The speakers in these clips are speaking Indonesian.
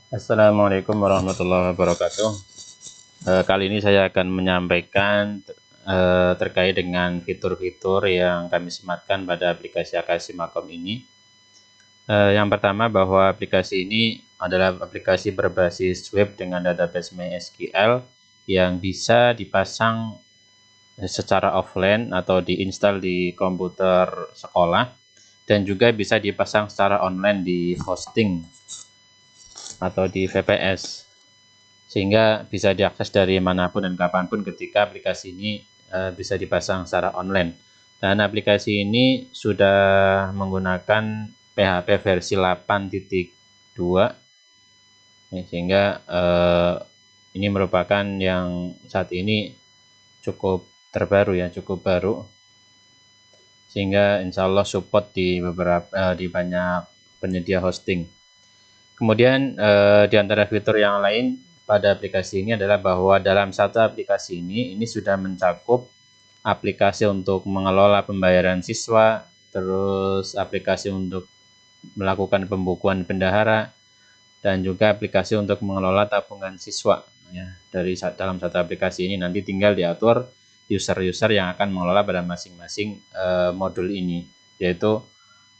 Assalamualaikum warahmatullahi wabarakatuh. Kali ini saya akan menyampaikan terkait dengan fitur-fitur yang kami sematkan pada aplikasi Makom ini. Yang pertama, bahwa aplikasi ini adalah aplikasi berbasis web dengan database MySQL yang bisa dipasang secara offline atau diinstal di komputer sekolah, dan juga bisa dipasang secara online di hosting atau di VPS, sehingga bisa diakses dari manapun dan kapanpun ketika aplikasi ini bisa dipasang secara online. Dan aplikasi ini sudah menggunakan PHP versi 8.2, sehingga ini merupakan yang saat ini cukup terbaru ya, cukup baru, sehingga insya Allah support di banyak penyedia hosting. Kemudian di antara fitur yang lain pada aplikasi ini adalah bahwa dalam satu aplikasi ini sudah mencakup aplikasi untuk mengelola pembayaran siswa, terus aplikasi untuk melakukan pembukuan bendahara, dan juga aplikasi untuk mengelola tabungan siswa. Ya, dalam satu aplikasi ini nanti tinggal diatur user-user yang akan mengelola pada masing-masing modul ini, yaitu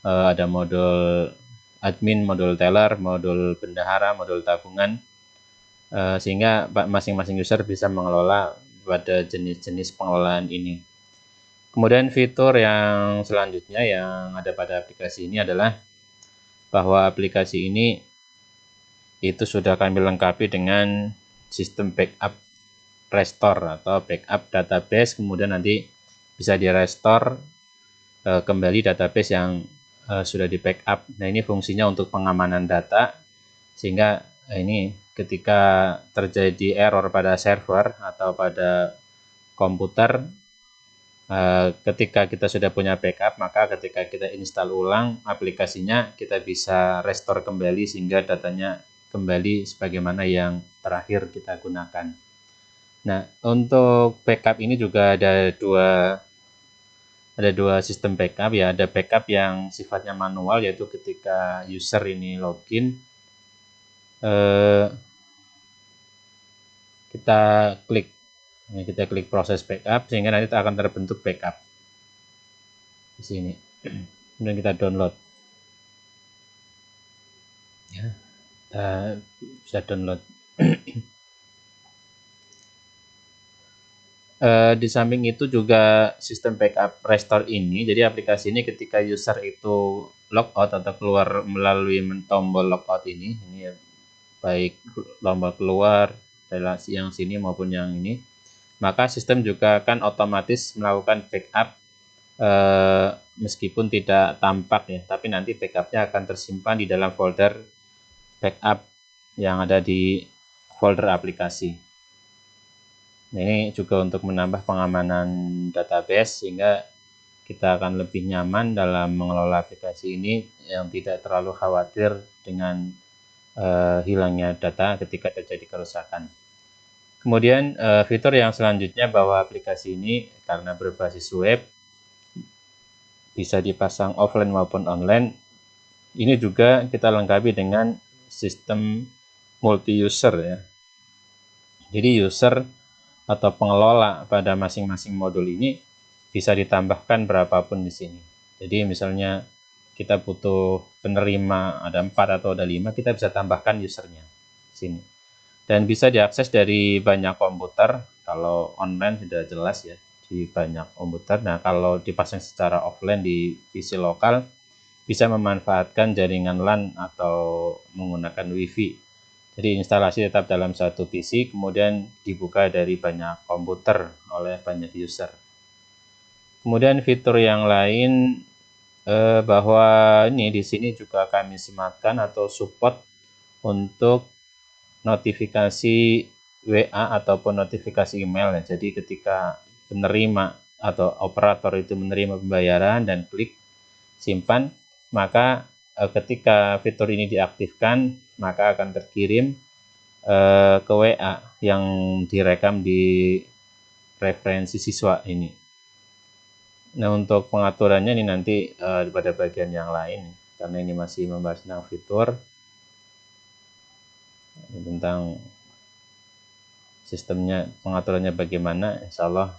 ada modul admin, modul teller, modul bendahara, modul tabungan, sehingga masing-masing user bisa mengelola pada jenis-jenis pengelolaan ini. Kemudian fitur yang selanjutnya yang ada pada aplikasi ini adalah bahwa aplikasi ini itu sudah kami lengkapi dengan sistem backup restore atau backup database, kemudian nanti bisa di restore kembali database yang sudah di backup. Nah, ini fungsinya untuk pengamanan data, sehingga ini ketika terjadi error pada server atau pada komputer, ketika kita sudah punya backup, maka ketika kita install ulang aplikasinya, kita bisa restore kembali sehingga datanya kembali sebagaimana yang terakhir kita gunakan. Nah, untuk backup ini juga ada dua sistem backup ya. Ada backup yang sifatnya manual, yaitu ketika user ini login, kita klik proses backup, sehingga nanti akan terbentuk backup di sini. Kemudian kita download, ya, kita bisa download. Di samping itu juga sistem backup restore ini, jadi aplikasi ini ketika user itu logout atau keluar melalui tombol logout ini ya, baik tombol keluar relasi yang sini maupun yang ini, maka sistem juga akan otomatis melakukan backup meskipun tidak tampak ya, tapi nanti backupnya akan tersimpan di dalam folder backup yang ada di folder aplikasi. Nah, ini juga untuk menambah pengamanan database, sehingga kita akan lebih nyaman dalam mengelola aplikasi ini yang tidak terlalu khawatir dengan hilangnya data ketika terjadi kerusakan. Kemudian fitur yang selanjutnya bahwa aplikasi ini karena berbasis web bisa dipasang offline maupun online. Ini juga kita lengkapi dengan sistem multi-user ya. Jadi user atau pengelola pada masing-masing modul ini bisa ditambahkan berapapun di sini. Jadi misalnya kita butuh penerima ada 4 atau ada 5, kita bisa tambahkan usernya di sini. Dan bisa diakses dari banyak komputer. Kalau online sudah jelas ya, di banyak komputer. Nah, kalau dipasang secara offline di PC lokal, bisa memanfaatkan jaringan LAN atau menggunakan WiFi. Jadi instalasi tetap dalam satu PC, kemudian dibuka dari banyak komputer oleh banyak user. Kemudian fitur yang lain bahwa ini di sini juga kami sematkan atau support untuk notifikasi WA ataupun notifikasi email ya. Jadi ketika penerima atau operator itu menerima pembayaran dan klik simpan, maka ketika fitur ini diaktifkan, maka akan terkirim ke WA yang direkam di referensi siswa ini. Nah, untuk pengaturannya ini nanti pada bagian yang lain, karena ini masih membahas tentang fitur. tentang sistemnya, pengaturannya bagaimana, insya Allah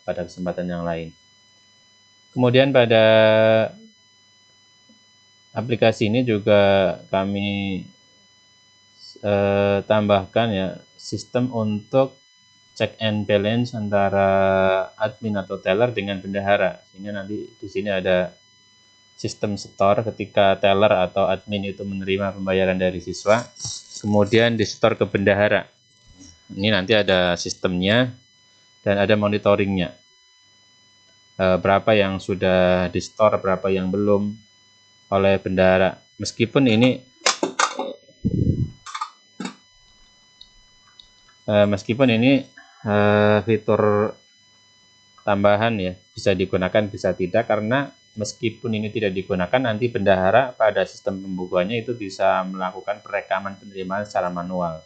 pada kesempatan yang lain. Kemudian pada aplikasi ini juga kami tambahkan ya sistem untuk check and balance antara admin atau teller dengan bendahara. Sehingga nanti di sini ada sistem store ketika teller atau admin itu menerima pembayaran dari siswa, kemudian di store ke bendahara. Ini nanti ada sistemnya dan ada monitoringnya. Berapa yang sudah di store, berapa yang belum oleh bendahara. Meskipun ini fitur tambahan ya, bisa digunakan bisa tidak, karena meskipun ini tidak digunakan, nanti bendahara pada sistem pembukuannya itu bisa melakukan perekaman penerimaan secara manual.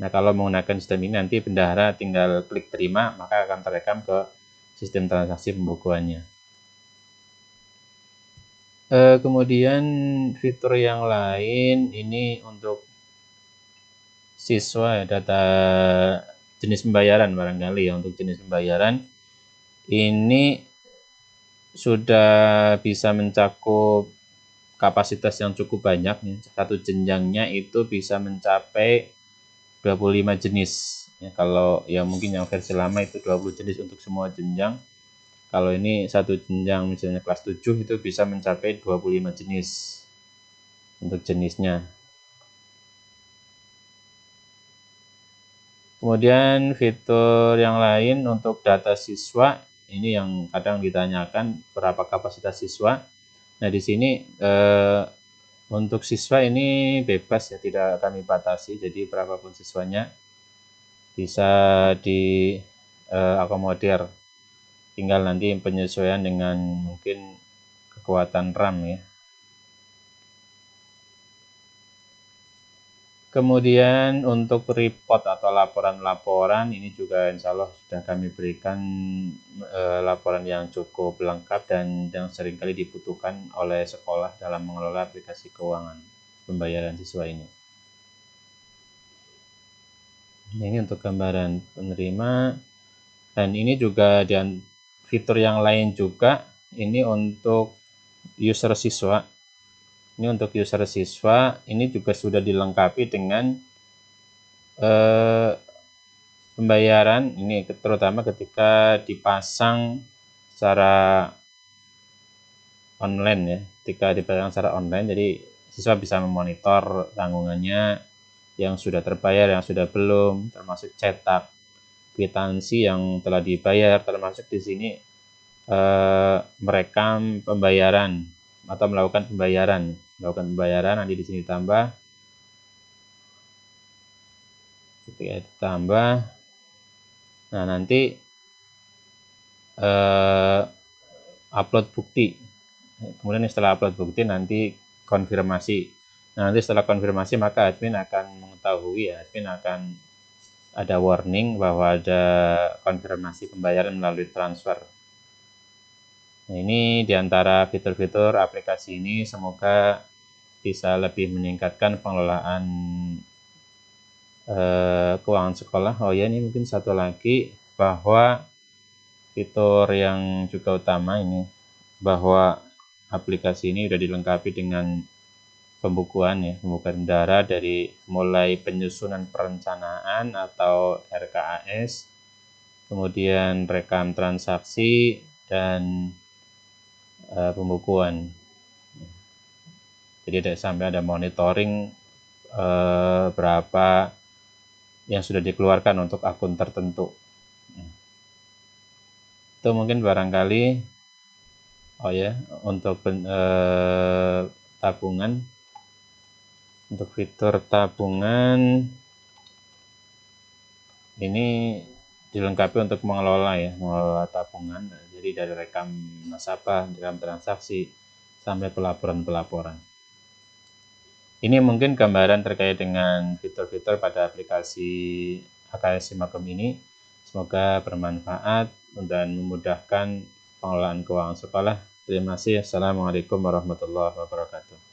Nah, kalau menggunakan sistem ini nanti bendahara tinggal klik terima, maka akan terekam ke sistem transaksi pembukuannya. Kemudian fitur yang lain ini untuk siswa ya, data jenis pembayaran barangkali ya. Untuk jenis pembayaran ini sudah bisa mencakup kapasitas yang cukup banyak ya. Satu jenjangnya itu bisa mencapai 25 jenis ya. Kalau yang mungkin yang versi lama itu 20 jenis untuk semua jenjang. Kalau ini satu jenjang misalnya kelas 7 itu bisa mencapai 25 jenis untuk jenisnya. Kemudian fitur yang lain untuk data siswa, ini yang kadang ditanyakan berapa kapasitas siswa. Nah, di sini untuk siswa ini bebas ya, tidak kami batasi, jadi berapapun siswanya bisa diakomodir. Tinggal nanti penyesuaian dengan mungkin kekuatan RAM ya. Kemudian untuk report atau laporan-laporan ini juga insya Allah sudah kami berikan laporan yang cukup lengkap dan yang seringkali dibutuhkan oleh sekolah dalam mengelola aplikasi keuangan pembayaran siswa ini. Ini untuk gambaran penerima, dan ini juga dan fitur yang lain juga ini untuk user siswa. Ini untuk user siswa ini juga sudah dilengkapi dengan pembayaran ini, terutama ketika dipasang secara online ya. Ketika dipasang secara online, jadi siswa bisa memonitor tanggungannya yang sudah terbayar, yang sudah belum, termasuk cetak kwitansi yang telah dibayar, termasuk di sini merekam pembayaran atau melakukan pembayaran nanti di sini tambah, ketika ditambah, nah nanti upload bukti, kemudian setelah upload bukti nanti konfirmasi. Nah, nanti setelah konfirmasi maka admin akan mengetahui ya, admin akan ada warning bahwa ada konfirmasi pembayaran melalui transfer. Nah, ini diantara fitur-fitur aplikasi ini semoga bisa lebih meningkatkan pengelolaan keuangan sekolah. Oh ya, ini mungkin satu lagi bahwa fitur yang juga utama ini, bahwa aplikasi ini sudah dilengkapi dengan pembukuan ya, pembukuan bendahara dari mulai penyusunan perencanaan atau RKAS, kemudian rekam transaksi dan pembukuan. Jadi sampai ada monitoring berapa yang sudah dikeluarkan untuk akun tertentu. Itu mungkin barangkali untuk tabungan. Untuk fitur tabungan ini dilengkapi untuk mengelola tabungan. Jadi dari rekam nasabah, rekam transaksi sampai pelaporan. Ini mungkin gambaran terkait dengan fitur-fitur pada aplikasi AKS Simakom ini. Semoga bermanfaat dan memudahkan pengelolaan keuangan sekolah. Terima kasih. Assalamualaikum warahmatullahi wabarakatuh.